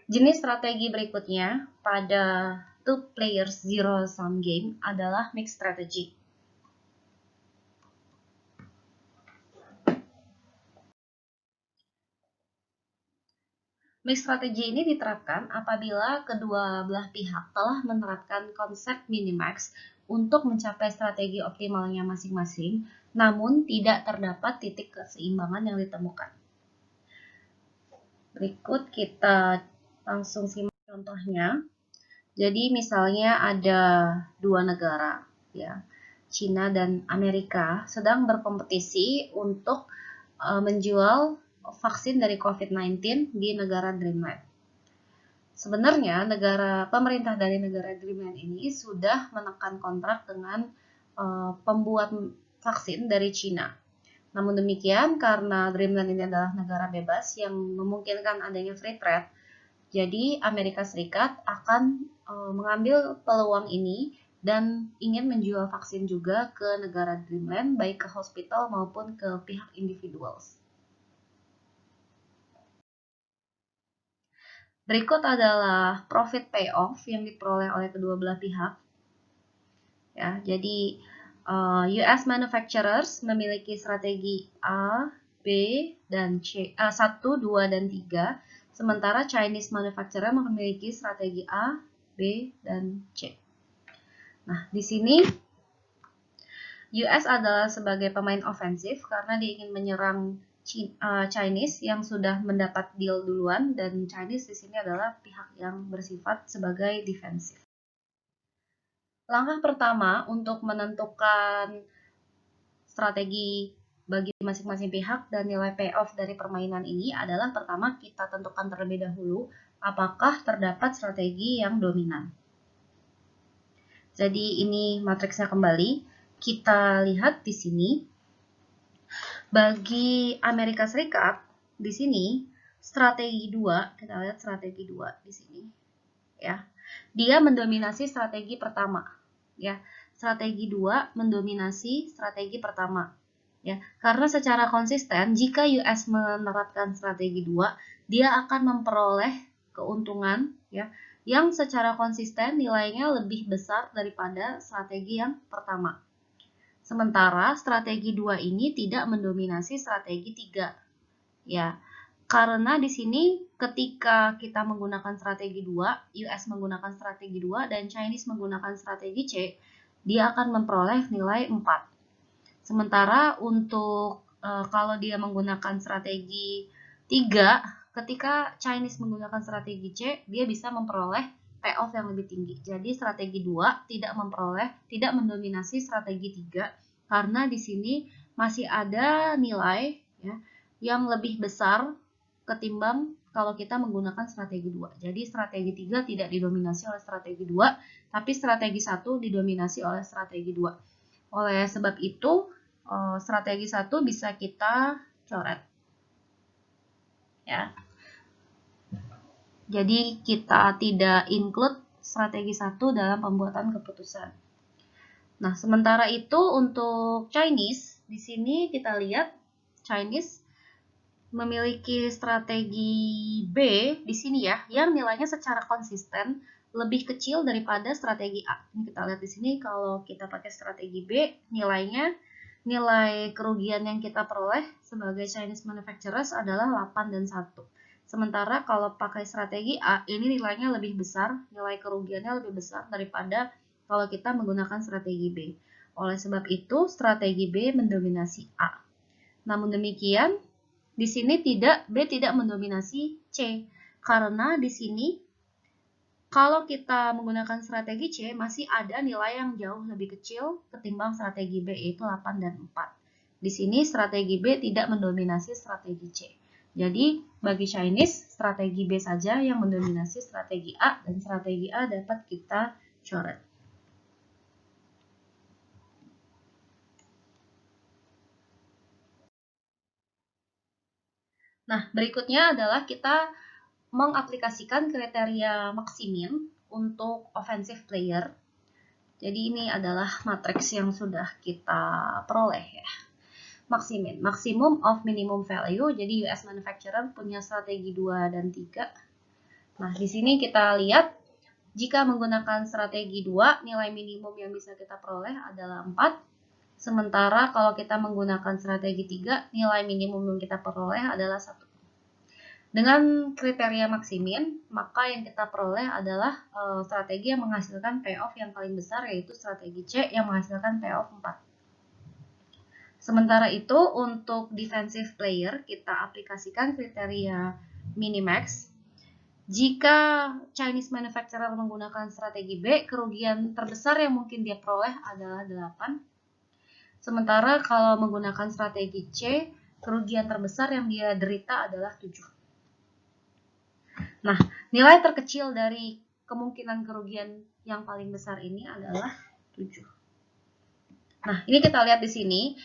Jenis strategi berikutnya pada two players zero sum game adalah mixed strategy. Mixed strategy ini diterapkan apabila kedua belah pihak telah menerapkan konsep minimax untuk mencapai strategi optimalnya masing-masing, namun tidak terdapat titik keseimbangan yang ditemukan. Berikut kita langsung simak contohnya. Jadi misalnya ada dua negara, ya, Cina dan Amerika sedang berkompetisi untuk menjual vaksin dari COVID-19 di negara Dreamland. Sebenarnya pemerintah dari negara Dreamland ini sudah menekan kontrak dengan pembuat vaksin dari Cina. Namun demikian, karena Dreamland ini adalah negara bebas yang memungkinkan adanya free trade, jadi Amerika Serikat akan mengambil peluang ini dan ingin menjual vaksin juga ke negara Dreamland, baik ke hospital maupun ke pihak individual. Berikut adalah profit payoff yang diperoleh oleh kedua belah pihak. Ya, jadi US manufacturers memiliki strategi A, B, dan C, 1, 2, dan 3, sementara Chinese manufacturer memiliki strategi A, B, dan C. Nah, di sini US adalah sebagai pemain ofensif karena dia ingin menyerang Chinese yang sudah mendapat deal duluan, dan Chinese di sini adalah pihak yang bersifat sebagai defensif. Langkah pertama untuk menentukan strategi bagi masing-masing pihak dan nilai payoff dari permainan ini adalah pertama kita tentukan terlebih dahulu apakah terdapat strategi yang dominan. Jadi ini matriksnya kembali. Kita lihat di sini. Bagi Amerika Serikat di sini strategi 2, kita lihat strategi 2 di sini. Ya. Dia mendominasi strategi pertama, ya. Strategi 2 mendominasi strategi pertama. Ya, karena secara konsisten jika US menerapkan strategi 2, dia akan memperoleh keuntungan, ya, yang secara konsisten nilainya lebih besar daripada strategi yang pertama. Sementara strategi 2 ini tidak mendominasi strategi 3. Ya, karena di sini ketika kita menggunakan strategi 2, US menggunakan strategi 2 dan Chinese menggunakan strategi C, dia akan memperoleh nilai 4. Sementara untuk kalau dia menggunakan strategi 3, ketika Chinese menggunakan strategi C, dia bisa memperoleh payoff yang lebih tinggi. Jadi strategi 2 tidak mendominasi strategi 3 karena di sini masih ada nilai, ya, yang lebih besar ketimbang kalau kita menggunakan strategi 2. Jadi strategi 3 tidak didominasi oleh strategi 2, tapi strategi 1 didominasi oleh strategi 2. Oleh sebab itu, strategi 1 bisa kita coret. Ya. Jadi kita tidak include strategi 1 dalam pembuatan keputusan. Nah, sementara itu untuk Chinese, di sini kita lihat Chinese memiliki strategi B di sini, ya, yang nilainya secara konsisten lebih kecil daripada strategi A. Ini kita lihat di sini kalau kita pakai strategi B, nilai kerugian yang kita peroleh sebagai Chinese manufacturers adalah 8 dan 1. Sementara kalau pakai strategi A, ini nilainya lebih besar, nilai kerugiannya lebih besar daripada kalau kita menggunakan strategi B. Oleh sebab itu, strategi B mendominasi A. Namun demikian, di sini B tidak mendominasi C, karena di sini kalau kita menggunakan strategi C, masih ada nilai yang jauh lebih kecil ketimbang strategi B, yaitu 8 dan 4. Di sini strategi B tidak mendominasi strategi C. Jadi, bagi Chinese, strategi B saja yang mendominasi strategi A, dan strategi A dapat kita coret. Nah, berikutnya adalah kita mengaplikasikan kriteria maksimin untuk offensive player. Jadi ini adalah matriks yang sudah kita peroleh, ya. Maksimin, maximum of minimum value. Jadi US manufacturer punya strategi 2 dan 3. Nah, di sini kita lihat jika menggunakan strategi 2, nilai minimum yang bisa kita peroleh adalah 4. Sementara kalau kita menggunakan strategi 3, nilai minimum yang kita peroleh adalah 1. Dengan kriteria maksimin, maka yang kita peroleh adalah strategi yang menghasilkan payoff yang paling besar, yaitu strategi C yang menghasilkan payoff 4. Sementara itu, untuk defensive player, kita aplikasikan kriteria minimax. Jika Chinese manufacturer menggunakan strategi B, kerugian terbesar yang mungkin dia peroleh adalah 8. Sementara kalau menggunakan strategi C, kerugian terbesar yang dia derita adalah 7. Nah, nilai terkecil dari kemungkinan kerugian yang paling besar ini adalah 7. Nah, ini kita lihat di sini.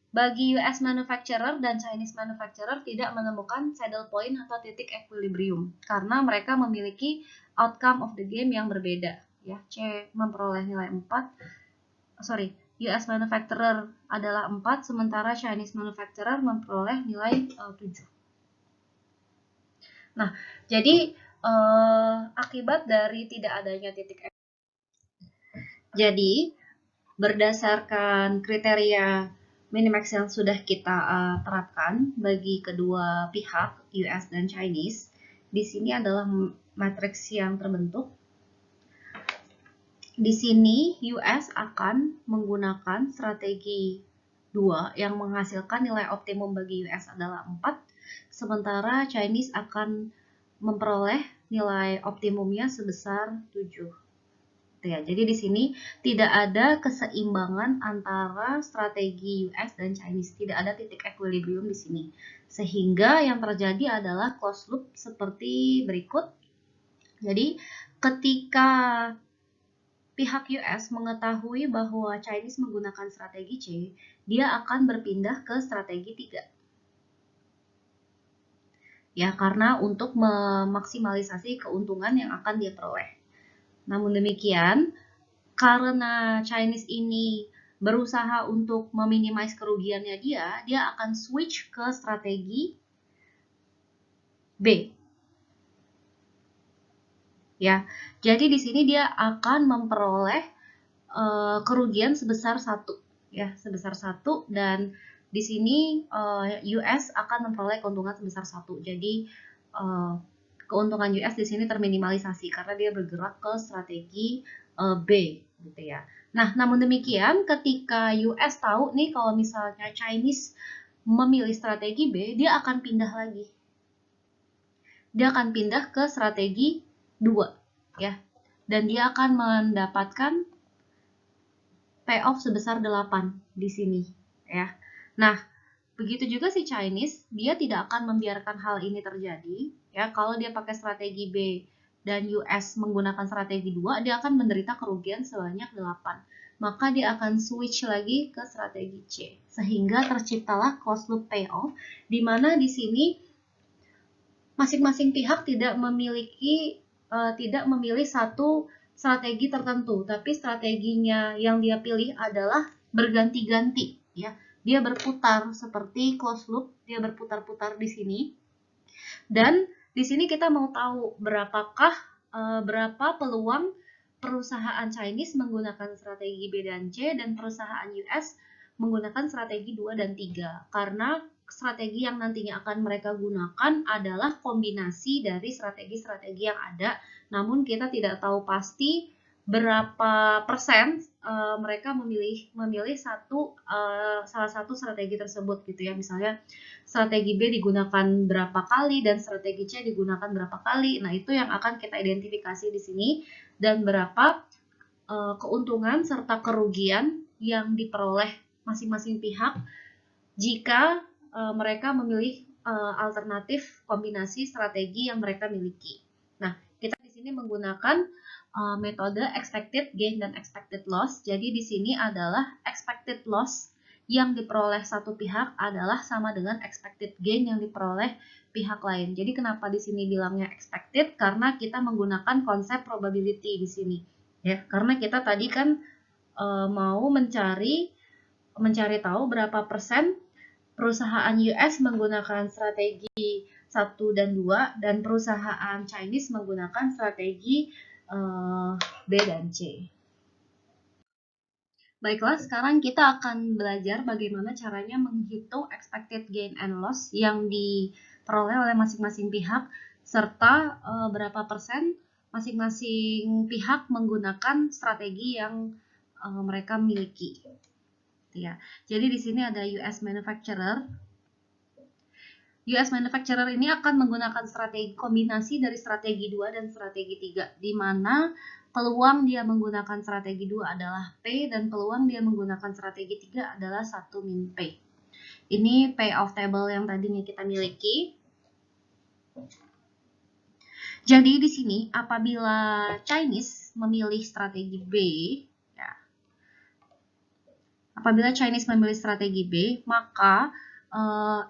Bagi US manufacturer dan Chinese manufacturer tidak menemukan saddle point atau titik equilibrium karena mereka memiliki outcome of the game yang berbeda. Ya, C memperoleh nilai 4. US manufacturer adalah 4, sementara Chinese manufacturer memperoleh nilai 7. Nah, jadi akibat dari tidak adanya titik jadi berdasarkan kriteria minimax yang sudah kita terapkan bagi kedua pihak, US dan Chinese, di sini adalah matriks yang terbentuk. Di sini US akan menggunakan strategi 2 yang menghasilkan nilai optimum bagi US adalah 4, sementara Chinese akan memperoleh nilai optimumnya sebesar 7. Ya, jadi di sini tidak ada keseimbangan antara strategi US dan Chinese, tidak ada titik equilibrium di sini. Sehingga yang terjadi adalah closed loop seperti berikut. Jadi, ketika pihak US mengetahui bahwa Chinese menggunakan strategi C, dia akan berpindah ke strategi 3. Ya, karena untuk memaksimalisasi keuntungan yang akan dia peroleh. Namun demikian, karena Chinese ini berusaha untuk meminimais kerugiannya dia akan switch ke strategi B. Ya, jadi di sini dia akan memperoleh kerugian sebesar 1, ya, sebesar 1, dan di sini US akan memperoleh keuntungan sebesar 1. Jadi keuntungan US di sini terminimalisasi karena dia bergerak ke strategi B, gitu ya. Nah, namun demikian ketika US tahu nih kalau misalnya Chinese memilih strategi B, dia akan pindah lagi. Dia akan pindah ke strategi 2, ya. Dan dia akan mendapatkan payoff sebesar 8 di sini, ya. Nah, begitu juga si Chinese, dia tidak akan membiarkan hal ini terjadi, ya. Kalau dia pakai strategi B dan US menggunakan strategi 2, dia akan menderita kerugian sebanyak 8. Maka dia akan switch lagi ke strategi C. Sehingga terciptalah closed loop payoff, di mana di sini masing-masing pihak tidak memilih satu strategi tertentu, tapi strateginya yang dia pilih adalah berganti-ganti, ya. Dia berputar seperti closed loop, dia berputar-putar di sini. Dan di sini kita mau tahu berapa peluang perusahaan Chinese menggunakan strategi B dan C dan perusahaan US menggunakan strategi 2 dan 3. Karena strategi yang nantinya akan mereka gunakan adalah kombinasi dari strategi-strategi yang ada, namun kita tidak tahu pasti berapa persen mereka memilih salah satu strategi tersebut, gitu ya. Misalnya strategi B digunakan berapa kali dan strategi C digunakan berapa kali. Nah, itu yang akan kita identifikasi di sini, dan berapa keuntungan serta kerugian yang diperoleh masing-masing pihak jika mereka memilih alternatif kombinasi strategi yang mereka miliki. Nah, kita di sini menggunakan metode expected gain dan expected loss. Jadi di sini adalah expected loss yang diperoleh satu pihak adalah sama dengan expected gain yang diperoleh pihak lain. Jadi kenapa di sini bilangnya expected? Karena kita menggunakan konsep probability di sini, ya. Karena kita tadi kan mau mencari tahu berapa persen perusahaan US menggunakan strategi 1 dan 2, dan perusahaan Chinese menggunakan strategi B dan C. Baiklah, sekarang kita akan belajar bagaimana caranya menghitung expected gain and loss yang diperoleh oleh masing-masing pihak, serta berapa persen masing-masing pihak menggunakan strategi yang mereka miliki. Ya. Jadi di sini ada US manufacturer. US manufacturer ini akan menggunakan strategi kombinasi dari strategi 2 dan strategi 3, di mana peluang dia menggunakan strategi 2 adalah P dan peluang dia menggunakan strategi 3 adalah 1 min P. Ini payoff table yang tadinya kita miliki. Jadi di sini apabila Chinese memilih strategi B, ya, apabila Chinese memilih strategi B, maka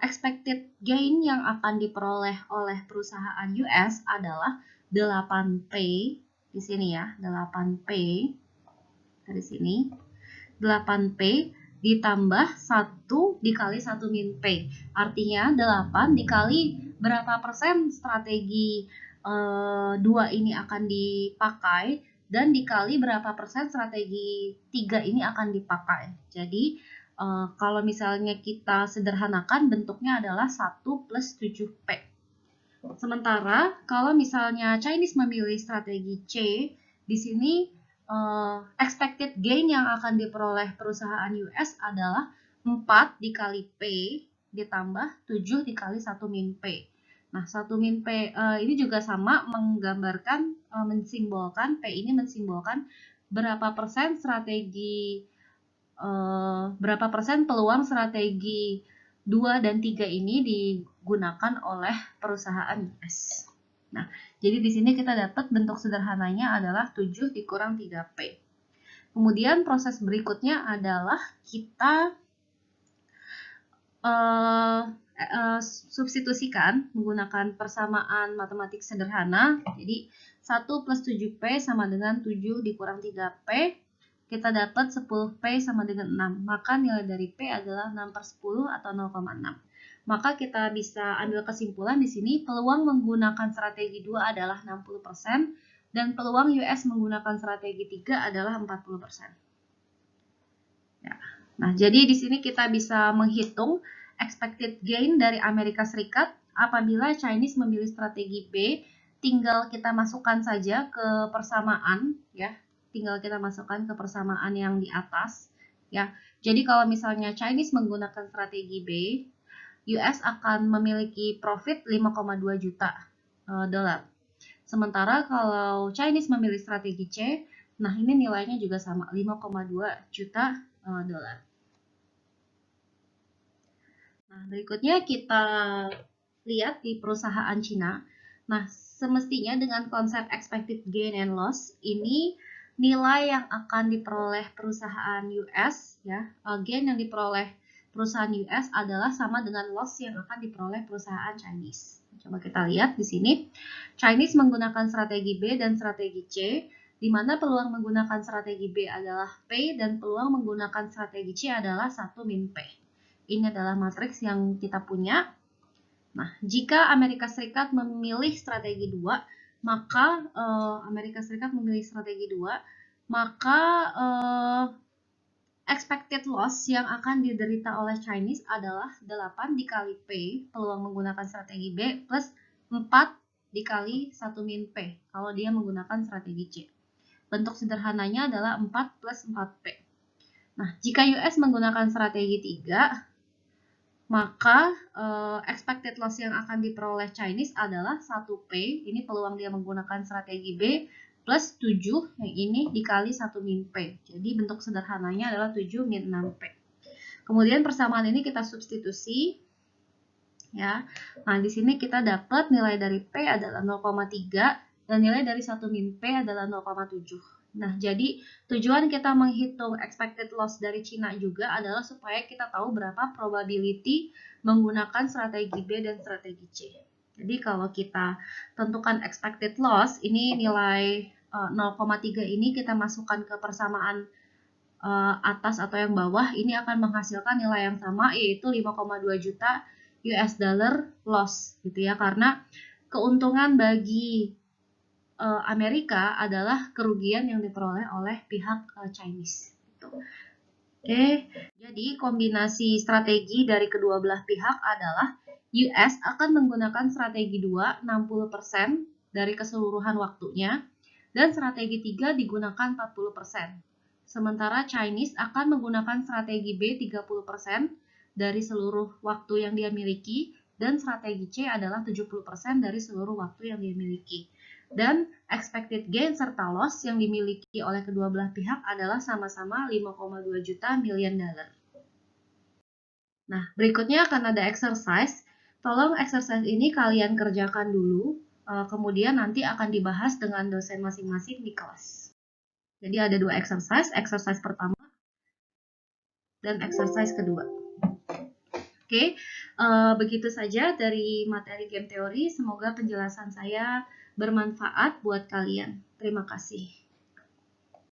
expected gain yang akan diperoleh oleh perusahaan US adalah 8P. Di sini ya, 8P dari sini, 8P ditambah 1 dikali 1 min P. Artinya 8 dikali berapa persen strategi 2 ini akan dipakai, dan dikali berapa persen strategi 3 ini akan dipakai. Jadi kalau misalnya kita sederhanakan, bentuknya adalah 1 plus 7P. Sementara kalau misalnya Chinese memilih strategi C, di sini expected gain yang akan diperoleh perusahaan US adalah 4 dikali P ditambah 7 dikali 1 min P. Nah, 1 min P ini juga sama menggambarkan, mensimbolkan, P ini mensimbolkan berapa persen strategi, berapa persen peluang strategi 2 dan 3 ini digunakan oleh perusahaan US. Nah, jadi di sini kita dapat bentuk sederhananya adalah 7 dikurang 3P. Kemudian proses berikutnya adalah kita substitusikan menggunakan persamaan matematik sederhana. Jadi 1 plus 7P sama dengan 7 dikurang 3P. Kita dapat 10P sama dengan 6. Maka nilai dari P adalah 6/10 atau 0,6. Maka kita bisa ambil kesimpulan di sini peluang menggunakan strategi 2 adalah 60% dan peluang US menggunakan strategi 3 adalah 40%. Ya. Nah, jadi di sini kita bisa menghitung expected gain dari Amerika Serikat apabila Chinese memilih strategi B. Tinggal kita masukkan saja ke persamaan, ya. Tinggal kita masukkan ke persamaan yang di atas, ya. Jadi kalau misalnya Chinese menggunakan strategi B, US akan memiliki profit 5,2 juta dolar. Sementara kalau Chinese memilih strategi C, nah ini nilainya juga sama, 5,2 juta dolar. Nah, berikutnya kita lihat di perusahaan Cina. Nah, semestinya dengan konsep expected gain and loss, ini nilai yang akan diperoleh perusahaan US, ya, gain yang diperoleh perusahaan US adalah sama dengan loss yang akan diperoleh perusahaan Chinese. Coba kita lihat di sini. Chinese menggunakan strategi B dan strategi C, di mana peluang menggunakan strategi B adalah P dan peluang menggunakan strategi C adalah 1 min P. Ini adalah matriks yang kita punya. Nah, jika Amerika Serikat memilih strategi 2, maka Amerika Serikat memilih strategi 2, maka expected loss yang akan diderita oleh Chinese adalah 8 dikali P, peluang menggunakan strategi B, plus 4 dikali 1 min P, kalau dia menggunakan strategi C. Bentuk sederhananya adalah 4 plus 4P. Nah, jika US menggunakan strategi 3, maka expected loss yang akan diperoleh Chinese adalah 1P, ini peluang dia menggunakan strategi B, plus 7, yang ini dikali 1 min P. Jadi bentuk sederhananya adalah 7 min 6P. Kemudian persamaan ini kita substitusi, ya. Nah, di sini kita dapat nilai dari P adalah 0,3 dan nilai dari 1 min P adalah 0,7. Nah, jadi tujuan kita menghitung expected loss dari Cina juga adalah supaya kita tahu berapa probability menggunakan strategi B dan strategi C. Jadi kalau kita tentukan expected loss, ini nilai 0,3 ini kita masukkan ke persamaan atas atau yang bawah, ini akan menghasilkan nilai yang sama, yaitu 5,2 juta US dollar loss gitu ya, karena keuntungan bagi Amerika adalah kerugian yang diperoleh oleh pihak Chinese gitu. Oke, jadi kombinasi strategi dari kedua belah pihak adalah US akan menggunakan strategi 2 60% dari keseluruhan waktunya dan strategi 3 digunakan 40%. Sementara Chinese akan menggunakan strategi B 30% dari seluruh waktu yang dia miliki dan strategi C adalah 70% dari seluruh waktu yang dia miliki. Dan expected gain serta loss yang dimiliki oleh kedua belah pihak adalah sama-sama 5,2 juta million dollar. Nah, berikutnya akan ada exercise. Tolong exercise ini kalian kerjakan dulu, kemudian nanti akan dibahas dengan dosen masing-masing di kelas. Jadi ada 2 exercise, exercise pertama dan exercise kedua. Oke, begitu saja dari materi game teori. Semoga penjelasan saya bermanfaat buat kalian. Terima kasih.